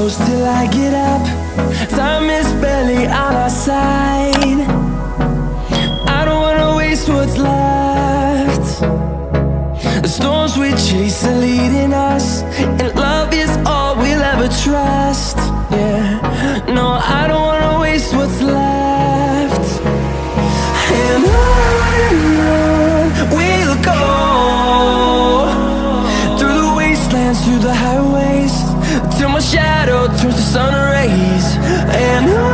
close till I get up. Time is barely on our side. I don't wanna waste what's left. The storms we chase are leading us, and love is all we'll ever trust. Yeah, no, I don't wanna waste what's left. And on we'll go, through the wastelands, through the highways, till my shadow turns to sun rays. And on